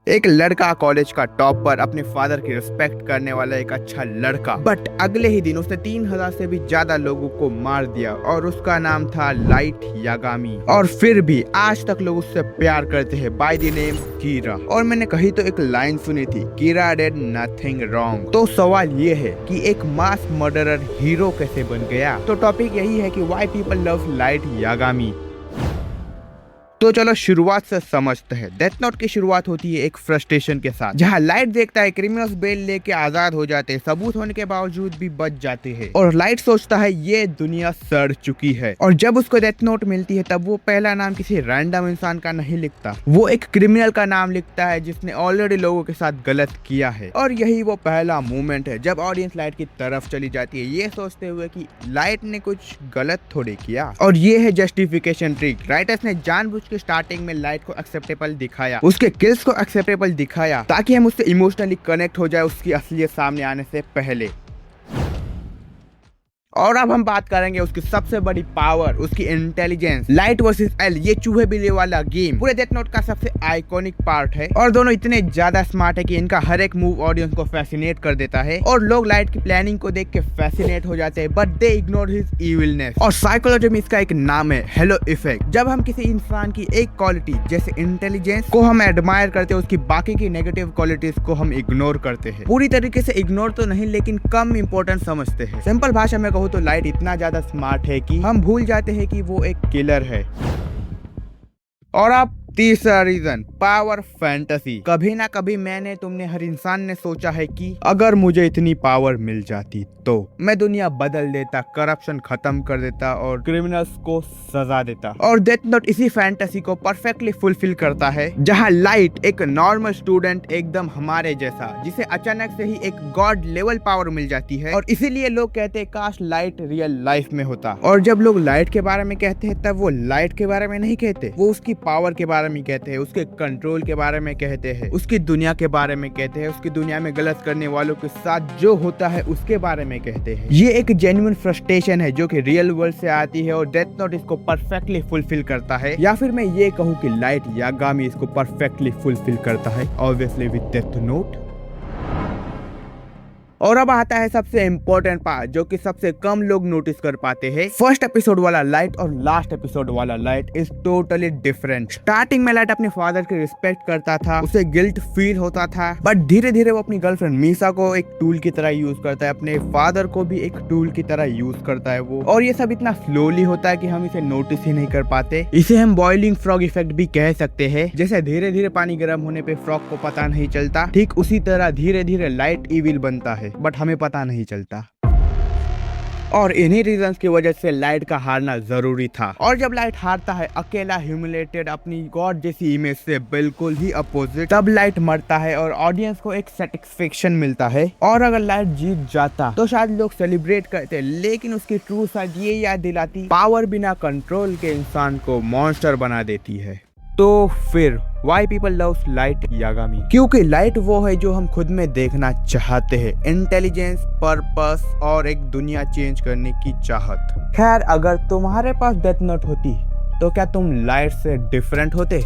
एक लड़का कॉलेज का टॉपर, अपने फादर की रिस्पेक्ट करने वाला एक अच्छा लड़का, बट अगले ही दिन उसने 3000 से भी ज्यादा लोगों को मार दिया और उसका नाम था लाइट यागामी। और फिर भी आज तक लोग उससे प्यार करते हैं बाय द नेम कीरा। और मैंने कहीं तो एक लाइन सुनी थी, कीरा डिड नथिंग रॉन्ग। तो सवाल ये है कि एक मास मर्डरर हीरो कैसे बन गया? तो टॉपिक यही है कि why people love light Yagami. तो चलो शुरुआत से समझते हैं। डेथ नोट की शुरुआत होती है एक फ्रस्ट्रेशन के साथ, जहां लाइट देखता है क्रिमिनल्स बेल लेके आजाद हो जाते हैं, सबूत होने के बावजूद भी बच जाते हैं, और लाइट सोचता है ये दुनिया सड़ चुकी है। और जब उसको डेथ नोट मिलती है तब वो पहला नाम किसी रैंडम इंसान का नहीं लिखता, वो एक क्रिमिनल का नाम लिखता है जिसने ऑलरेडी लोगों के साथ गलत किया है। और यही वो पहला मोमेंट है जब ऑडियंस लाइट की तरफ चली जाती है, ये सोचते हुए कि लाइट ने कुछ गलत थोड़े किया। और ये है जस्टिफिकेशन ट्रिक। राइटर्स ने जानबूझ के स्टार्टिंग में लाइट को एक्सेप्टेबल दिखाया, उसके किल्स को एक्सेप्टेबल दिखाया, ताकि हम उससे इमोशनली कनेक्ट हो जाए उसकी असलियत सामने आने से पहले। और अब हम बात करेंगे उसकी सबसे बड़ी पावर, उसकी इंटेलिजेंस। लाइट वर्सेस एल, ये चूहे बिल्ली वाला गेम पूरे डेथ नोट का सबसे आइकॉनिक पार्ट है, और दोनों इतने ज्यादा स्मार्ट है कि इनका हर एक मूव ऑडियंस को फैसिनेट कर देता है, और लोग लाइट की प्लानिंग को देख के फैसिनेट हो जाते हैं, but they ignore his evilness. और साइकोलॉजी में इसका एक नाम है हेलो इफेक्ट। जब हम किसी इंसान की एक क्वालिटी जैसे इंटेलिजेंस को हम एडमायर करते हैं, उसकी बाकी की नेगेटिव क्वालिटीज को हम इग्नोर करते हैं। पूरी तरीके से इग्नोर तो नहीं, लेकिन कम इंपॉर्टेंट समझते हैं। सिंपल भाषा में कहूँ तो लाइट इतना ज्यादा स्मार्ट है कि हम भूल जाते हैं कि वो एक किलर है। और अब तीसरा रीजन, पावर फैंटेसी। कभी ना कभी मैंने, तुमने, हर इंसान ने सोचा है कि अगर मुझे इतनी पावर मिल जाती तो मैं दुनिया बदल देता, करप्शन खत्म कर देता और क्रिमिनल्स को सजा देता। और डेथ नोट इसी फैंटेसी को परफेक्टली फुलफिल करता है, जहां लाइट एक नॉर्मल स्टूडेंट, एकदम हमारे जैसा, जिसे अचानक से ही एक गॉड लेवल पावर मिल जाती है, और इसीलिए लोग कहते हैं काश लाइट रियल लाइफ में होता। और जब लोग लाइट के बारे में कहते हैं तब वो लाइट के बारे में नहीं कहते, वो उसकी पावर के बारे में कहते हैं, उसके कंट्रोल के बारे में कहते हैं, उसकी दुनिया के बारे में कहते हैं, उसकी दुनिया में गलत करने वालों के साथ जो होता है उसके बारे में कहते हैं। ये एक जेन्युइन फ्रस्ट्रेशन है जो कि रियल वर्ल्ड से आती है, और डेथ नोट इसको परफेक्टली फुलफिल करता है। या फिर मैं ये कहूँ कि लाइट यागामी इसको परफेक्टली फुलफिल करता है, ऑब्वियसली विद डेथ नोट। और अब आता है सबसे इम्पोर्टेंट पार्ट, जो कि सबसे कम लोग नोटिस कर पाते हैं। फर्स्ट एपिसोड वाला लाइट और लास्ट एपिसोड वाला light is totally different. Starting में लाइट अपने फादर की रिस्पेक्ट करता था, उसे गिल्ट फील होता था, बट धीरे धीरे वो अपनी गर्लफ्रेंड मीसा को एक टूल की तरह यूज करता है, अपने फादर को भी एक टूल की तरह यूज करता है वो। और ये सब इतना स्लोली होता है कि हम इसे नोटिस ही नहीं कर पाते। इसे हम बॉइलिंग फ्रॉग इफेक्ट भी कह सकते हैं। जैसे धीरे धीरे पानी गर्म होने पे फ्रॉग को पता नहीं चलता, ठीक उसी तरह धीरे धीरे लाइट इविल बनता है, बट हमें पता नहीं चलता। और इन्हीं रीजंस की वजह से लाइट का हारना जरूरी था। और जब लाइट हारता है अकेला, ह्यूमिलेटेड, अपनी गॉड जैसी इमेज से बिल्कुल ही अपोजिट, तब लाइट मरता है और ऑडियंस को एक सेटिस्फेक्शन मिलता है। और अगर लाइट जीत जाता तो शायद लोग सेलिब्रेट करते, लेकिन उसकी ट्रू साइड ये याद दिलाती, पावर बिना कंट्रोल के इंसान को मॉन्स्टर बना देती है। तो फिर why people loves light Yagami? क्योंकि लाइट वो है जो हम खुद में देखना चाहते हैं, इंटेलिजेंस, पर्पस और एक दुनिया चेंज करने की चाहत। खैर, अगर तुम्हारे पास डेथ नोट होती तो क्या तुम लाइट से डिफरेंट होते?